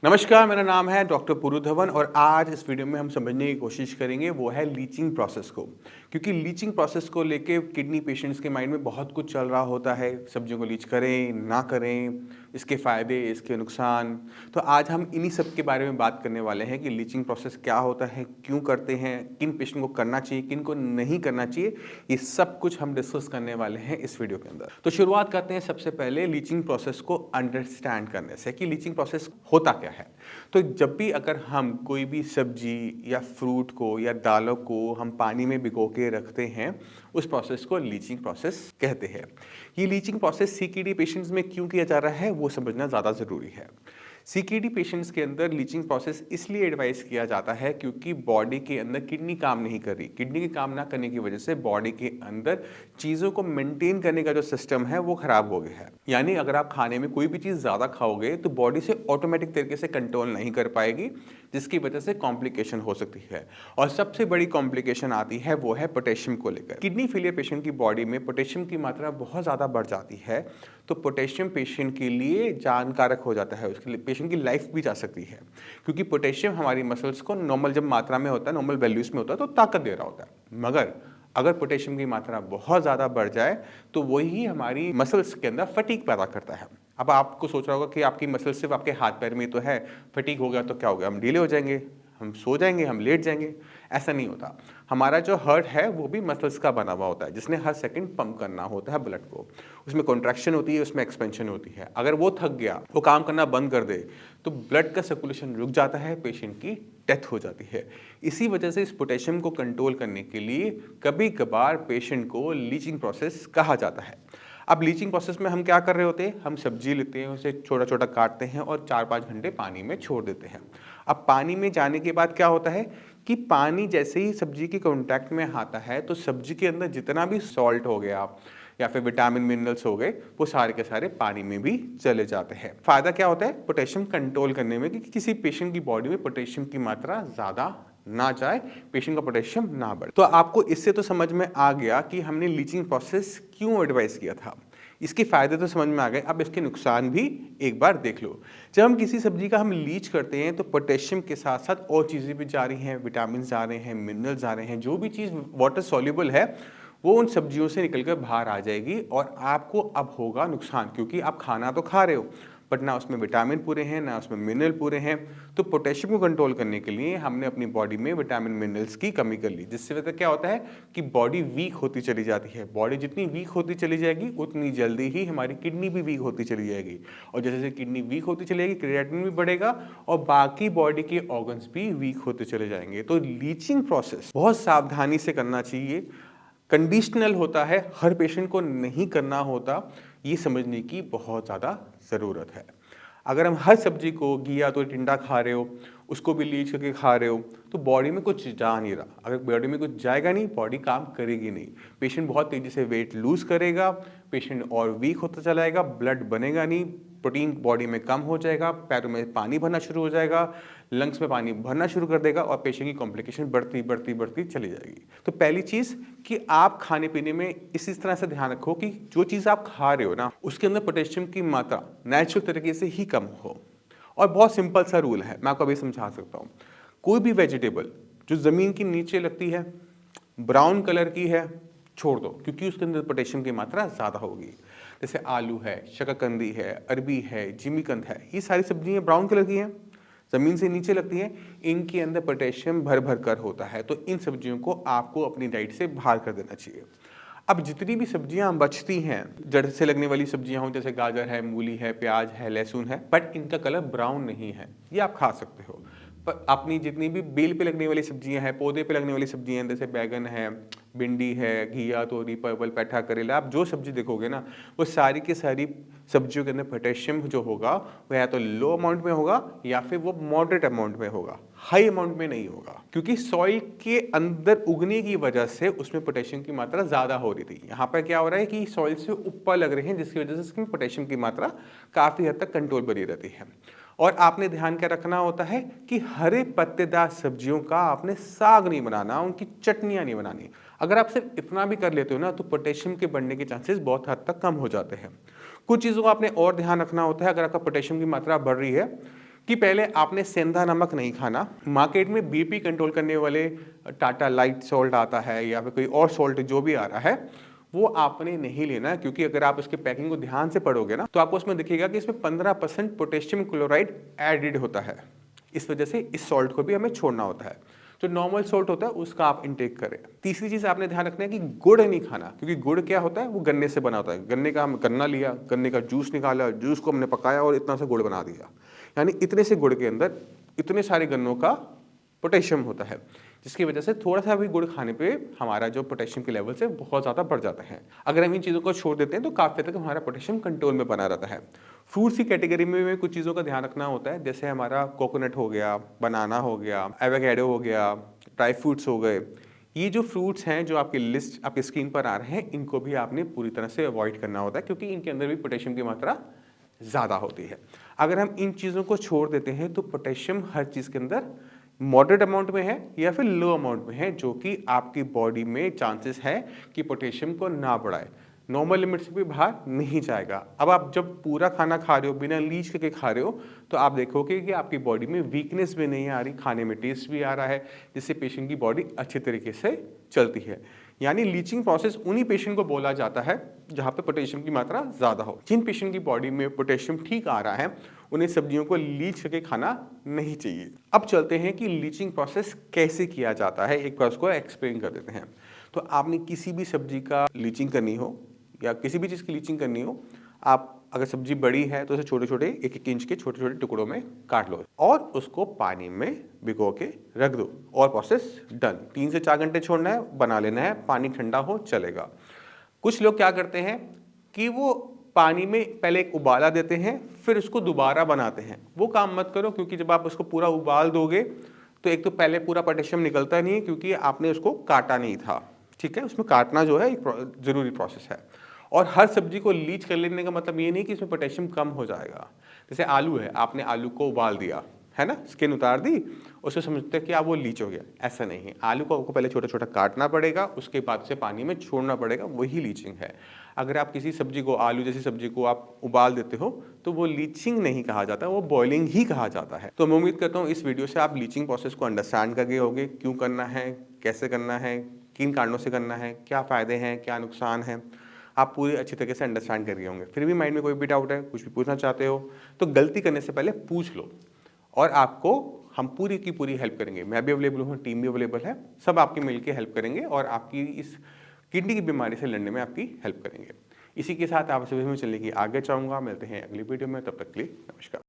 नमस्कार, मेरा नाम है डॉक्टर पुरु धवन और आज इस वीडियो में हम समझने की कोशिश करेंगे वो है लीचिंग प्रोसेस को। क्योंकि लीचिंग प्रोसेस को लेके किडनी पेशेंट्स के माइंड में बहुत कुछ चल रहा होता है, सब्जियों को लीच करें, ना करें, इसके फ़ायदे, इसके नुकसान। तो आज हम इन्हीं सब के बारे में बात करने वाले हैं कि लीचिंग प्रोसेस क्या होता है, क्यों करते हैं, किन पेशेंट को करना चाहिए, किन को नहीं करना चाहिए, ये सब कुछ हम डिस्कस करने वाले हैं इस वीडियो के अंदर। तो शुरुआत करते हैं सबसे पहले लीचिंग प्रोसेस को अंडरस्टैंड करने से कि लीचिंग प्रोसेस होता क्या है। तो जब भी अगर हम कोई भी सब्जी या फ्रूट को या दालों को हम पानी में भिगो के रखते हैं, उस प्रोसेस को लीचिंग प्रोसेस कहते हैं। ये लीचिंग प्रोसेस सीकेडी पेशेंट्स में क्यों किया जा रहा है वो समझना ज़्यादा ज़रूरी है। सीकेडी पेशेंट्स के अंदर लीचिंग प्रोसेस इसलिए एडवाइस किया जाता है क्योंकि बॉडी के अंदर किडनी काम नहीं कर रही। किडनी के काम ना करने की वजह से बॉडी के अंदर चीज़ों को मेंटेन करने का जो सिस्टम है वो खराब हो गया है। यानी अगर आप खाने में कोई भी चीज़ ज़्यादा खाओगे तो बॉडी से ऑटोमेटिक तरीके से कंट्रोल नहीं कर पाएगी, जिसकी वजह से कॉम्प्लिकेशन हो सकती है। और सबसे बड़ी कॉम्प्लिकेशन आती है वो है पोटेशियम को लेकर। किडनी फेलियर पेशेंट की बॉडी में पोटेशियम की मात्रा बहुत ज़्यादा बढ़ जाती है, तो पोटेशियम पेशेंट के लिए जानकारक हो जाता है, उसके लिए पेशेंट की लाइफ भी जा सकती है। क्योंकि पोटेशियम हमारी मसल्स को नॉर्मल जब मात्रा में होता है, नॉर्मल वैल्यूज़ में होता है तो ताकत दे रहा होता है। मगर अगर पोटेशियम की मात्रा बहुत ज़्यादा बढ़ जाए तो वही हमारी मसल्स के अंदर फटीग पैदा करता है। अब आपको सोच रहा होगा कि आपकी मसल्स सिर्फ आपके हाथ पैर में तो है, फटीग हो गया तो क्या हो गया, हम ढीले हो जाएंगे, हम सो जाएंगे, हम लेट जाएंगे। ऐसा नहीं होता। हमारा जो हार्ट है वो भी मसल्स का बना हुआ होता है, जिसने हर सेकंड पंप करना होता है ब्लड को। उसमें कॉन्ट्रैक्शन होती है, उसमें एक्सपेंशन होती है। अगर वो थक गया, वो काम करना बंद कर दे तो ब्लड का सर्कुलेशन रुक जाता है, पेशेंट की डेथ हो जाती है। इसी वजह से इस पोटेशियम को कंट्रोल करने के लिए कभी कभार पेशेंट को लीचिंग प्रोसेस कहा जाता है। अब लीचिंग प्रोसेस में हम क्या कर रहे होते हैं, हम सब्जी लेते हैं, उसे छोटा छोटा काटते हैं और 4-5 घंटे पानी में छोड़ देते हैं। अब पानी में जाने के बाद क्या होता है कि पानी जैसे ही सब्जी के कांटेक्ट में आता है तो सब्जी के अंदर जितना भी सॉल्ट हो गया या फिर विटामिन मिनरल्स हो गए, वो सारे के सारे पानी में भी चले जाते हैं। फायदा क्या होता है पोटेशियम कंट्रोल करने में कि किसी पेशेंट की बॉडी में पोटेशियम की मात्रा ज़्यादा ना जाए, पेशेंट का पोटेशियम ना बढ़े। तो आपको इससे तो समझ में आ गया कि हमने लीचिंग प्रोसेस क्यों एडवाइस किया था। इसके फायदे तो समझ में आ गए, अब इसके नुकसान भी एक बार देख लो। जब हम किसी सब्जी का हम लीच करते हैं तो पोटेशियम के साथ साथ और चीज़ें भी जा रही हैं, विटामिन जा रहे हैं, मिनरल्स आ रहे हैं, जो भी चीज़ वाटर सॉल्युबल है वो उन सब्जियों से निकलकर बाहर आ जाएगी और आपको अब होगा नुकसान, क्योंकि आप खाना तो खा रहे हो बट ना उसमें विटामिन पूरे हैं, ना उसमें मिनरल पूरे हैं। तो पोटेशियम को कंट्रोल करने के लिए हमने अपनी बॉडी में विटामिन मिनरल्स की कमी कर ली, जिससे वजह क्या होता है कि बॉडी वीक होती चली जाती है। बॉडी जितनी वीक होती चली जाएगी उतनी जल्दी ही हमारी किडनी भी वीक होती चली जाएगी, और जैसे जैसे किडनी वीक होती चली जाएगी क्रिएटिनिन भी बढ़ेगा और बाकी बॉडी के ऑर्गन्स भी वीक होते चले जाएंगे। तो लीचिंग प्रोसेस बहुत सावधानी से करना चाहिए, कंडीशनल होता है, हर पेशेंट को नहीं करना होता, ये समझने की बहुत ज़्यादा ज़रूरत है। अगर हम हर सब्जी को घिया तो टिंडा खा रहे हो, उसको भी लीच करके खा रहे हो, तो बॉडी में कुछ जा नहीं रहा। अगर बॉडी में कुछ जाएगा नहीं, बॉडी काम करेगी नहीं, पेशेंट बहुत तेज़ी से वेट लूज़ करेगा, पेशेंट और वीक होता चला जाएगा, ब्लड बनेगा नहीं, प्रोटीन बॉडी में कम हो जाएगा, पैरों में पानी भरना शुरू हो जाएगा, लंग्स में पानी भरना शुरू कर देगा और पेशेंट की कॉम्प्लिकेशन बढ़ती बढ़ती बढ़ती चली जाएगी। तो पहली चीज़ कि आप खाने पीने में इसी तरह से ध्यान रखो कि जो चीज़ आप खा रहे हो ना उसके अंदर पोटेशियम की मात्रा नेचुरल तरीके से ही कम हो। और बहुत सिंपल सा रूल है, मैं आपको अभी समझा सकता हूँ। कोई भी वेजिटेबल जो ज़मीन के नीचे लगती है, ब्राउन कलर की है, छोड़ दो, क्योंकि उसके अंदर पोटेशियम की मात्रा ज़्यादा होगी। जैसे आलू है, शकरकंदी है, अरबी है, जिमीकंद है, ये सारी सब्जियां ब्राउन कलर की हैं, ज़मीन से नीचे लगती हैं, इनके अंदर पोटेशियम भर भर कर होता है। तो इन सब्जियों को आपको अपनी डाइट से बाहर कर देना चाहिए। अब जितनी भी सब्जियां बचती हैं, जड़ से लगने वाली सब्जियां हों, जैसे गाजर है, मूली है, प्याज है, लहसुन है, बट इनका कलर ब्राउन नहीं है, ये आप खा सकते हो। पर अपनी जितनी भी बेल पे लगने वाली सब्जियां हैं, पौधे पे लगने वाली सब्जियां हैं, जैसे बैगन है, भिंडी है, घिया, तोरी, परवल, पैठा, करेला, आप जो सब्जी देखोगे ना वो सारी की सारी सब्जियों के अंदर पोटेशियम जो होगा वो या तो लो अमाउंट में होगा या फिर वो मॉडरेट अमाउंट में होगा, हाई अमाउंट में नहीं होगा। क्योंकि सॉइल के अंदर उगने की वजह से उसमें पोटेशियम की मात्रा ज़्यादा हो रही थी। यहाँ पर क्या हो रहा है कि सॉइल से ऊपर लग रहे हैं, जिसकी वजह से इसमें पोटेशियम की मात्रा काफ़ी हद तक कंट्रोल बनी रहती है। और आपने ध्यान क्या रखना होता है कि हरे पत्तेदार सब्जियों का आपने साग नहीं बनाना, उनकी चटनियाँ नहीं बनानी। अगर आप सिर्फ इतना भी कर लेते हो ना तो पोटेशियम के बढ़ने के चांसेस बहुत हद तक कम हो जाते हैं। कुछ चीज़ों का आपने और ध्यान रखना होता है। अगर आपका पोटेशियम की मात्रा बढ़ रही है, कि पहले आपने सेंधा नमक नहीं खाना। मार्केट में बीपी कंट्रोल करने वाले टाटा लाइट सॉल्ट आता है या फिर कोई और सॉल्ट जो भी आ रहा है, वो आपने नहीं लेना, क्योंकि अगर आप उसके पैकिंग को ध्यान से पढ़ोगे ना तो आपको उसमें दिखेगा कि इसमें 15% पोटेशियम क्लोराइड एडेड होता है। इस वजह से इस सॉल्ट को भी हमें छोड़ना होता है। जो नॉर्मल सॉल्ट होता है उसका आप इंटेक करें। तीसरी चीज आपने ध्यान रखना है कि गुड़ नहीं खाना, क्योंकि गुड़ क्या होता है, वो गन्ने से बना होता है। गन्ने का हम गन्ना लिया, गन्ने का जूस निकाला, जूस को हमने पकाया और इतना सा गुड़ बना दिया, यानी इतने से गुड़ के अंदर इतने सारे गन्नों का पोटेशियम होता है, जिसकी वजह से थोड़ा सा भी गुड़ खाने पे हमारा जो पोटेशियम के लेवल से बहुत ज़्यादा बढ़ जाता है। अगर हम इन चीज़ों को छोड़ देते हैं तो काफ़ी हद तक हमारा पोटेशियम कंट्रोल में बना रहता है। फ्रूट्स की कैटेगरी में कुछ चीज़ों का ध्यान रखना होता है, जैसे हमारा कोकोनट हो गया, बनाना हो गया, एवोकेडो हो गया, ड्राई फ्रूट्स हो गए। ये जो फ्रूट्स हैं जो आपकी लिस्ट आपकी स्क्रीन पर आ रहे हैं, इनको भी आपने पूरी तरह से अवॉइड करना होता है, क्योंकि इनके अंदर भी पोटेशियम की मात्रा ज़्यादा होती है। अगर हम इन चीज़ों को छोड़ देते हैं तो पोटेशियम हर चीज़ के अंदर मॉडरेट अमाउंट में है या फिर लो अमाउंट में है, जो कि आपकी बॉडी में चांसेस है कि पोटेशियम को ना बढ़ाए, नॉर्मल लिमिट से भी बाहर नहीं जाएगा। अब आप जब पूरा खाना खा रहे हो, बिना लीच करके खा रहे हो, तो आप देखोगे कि आपकी बॉडी में वीकनेस भी नहीं आ रही, खाने में टेस्ट भी आ रहा है, जिससे पेशेंट की बॉडी अच्छे तरीके से चलती है। यानी लीचिंग प्रोसेस उन्हीं पेशेंट को बोला जाता है जहाँ पे पोटेशियम की मात्रा ज़्यादा हो। जिन पेशेंट की बॉडी में पोटेशियम ठीक आ रहा है, उन्हें सब्जियों को लीच करके खाना नहीं चाहिए। अब चलते हैं कि लीचिंग प्रोसेस कैसे किया जाता है, एक बार उसको एक्सप्लेन कर देते हैं। तो आपने किसी भी सब्जी का लीचिंग करनी हो या किसी भी चीज़ की लीचिंग करनी हो, आप अगर सब्जी बड़ी है तो उसे छोटे छोटे 1-1 इंच के छोटे छोटे टुकड़ों में काट लो और उसको पानी में भिगो के रख दो और प्रोसेस डन। 3 से 4 घंटे छोड़ना है, बना लेना है, पानी ठंडा हो चलेगा। कुछ लोग क्या करते हैं कि वो पानी में पहले एक उबाला देते हैं, फिर उसको दोबारा बनाते हैं। वो काम मत करो, क्योंकि जब आप उसको पूरा उबाल दोगे तो एक तो पहले पूरा पोटेशियम निकलता नहीं है, क्योंकि आपने उसको काटा नहीं था। ठीक है, उसमें काटना जो है एक ज़रूरी प्रोसेस है। और हर सब्जी को लीच कर लेने का मतलब ये नहीं कि इसमें पोटेशियम कम हो जाएगा। जैसे आलू है, आपने आलू को उबाल दिया है ना, स्किन उतार दी, उससे समझते हैं कि आप वो लीच हो गया। ऐसा नहीं है, आलू को आपको पहले छोटा छोटा काटना पड़ेगा, उसके बाद से पानी में छोड़ना पड़ेगा, वही लीचिंग है। अगर आप किसी सब्जी को, आलू जैसी सब्जी को आप उबाल देते हो तो वो लीचिंग नहीं कहा जाता, वो बॉइलिंग ही कहा जाता है। तो मैं उम्मीद करता हूँ इस वीडियो से आप लीचिंग प्रोसेस को अंडरस्टैंड कर गए होंगे, क्यों करना है, कैसे करना है, किन कारणों से करना है, क्या फ़ायदे हैं, क्या नुकसान है, आप पूरी अच्छी तरीके से अंडरस्टैंड कर गए होंगे। फिर भी माइंड में कोई भी डाउट है, कुछ भी पूछना चाहते हो, तो गलती करने से पहले पूछ लो और आपको हम पूरी की पूरी हेल्प करेंगे। मैं भी अवेलेबल हूँ, टीम भी अवेलेबल है, सब आपकी मिलकर हेल्प करेंगे और आपकी इस किडनी की बीमारी से लड़ने में आपकी हेल्प करेंगे। इसी के साथ आप सभी में चलने की आगे चाहूँगा। मिलते हैं अगली वीडियो में, तब तक के लिए नमस्कार।